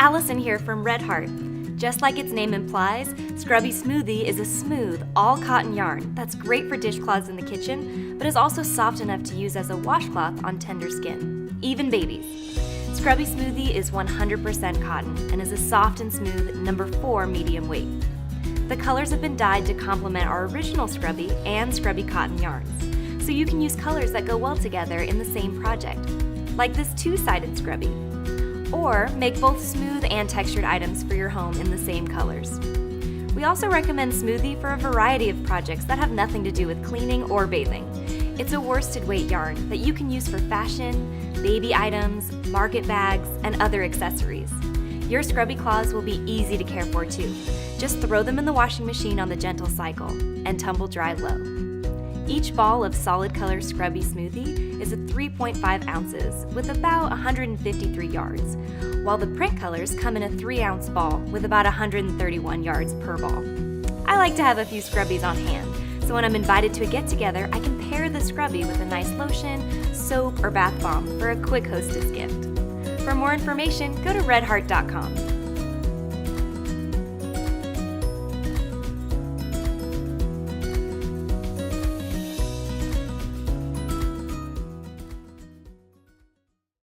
Allison here from Red Heart. Just like its name implies, Scrubby Smoothie is a smooth, all-cotton yarn that's great for dishcloths in the kitchen, but is also soft enough to use as a washcloth on tender skin, even babies. Scrubby Smoothie is 100% cotton and is a soft and smooth number 4 medium weight. The colors have been dyed to complement our original Scrubby and Scrubby cotton yarns, so you can use colors that go well together in the same project, like this two-sided Scrubby. Or make both smooth and textured items for your home in the same colors. We also recommend Smoothie for a variety of projects that have nothing to do with cleaning or bathing. It's a worsted weight yarn that you can use for fashion, baby items, market bags, and other accessories. Your Scrubby cloths will be easy to care for too. Just throw them in the washing machine on the gentle cycle and tumble dry low. Each ball of solid color Scrubby Smoothie is 3.5 ounces with about 153 yards, while the print colors come in a 3-ounce ball with about 131 yards per ball. I like to have a few Scrubbies on hand, so when I'm invited to a get-together, I can pair the Scrubby with a nice lotion, soap, or bath bomb for a quick hostess gift. For more information, go to redheart.com.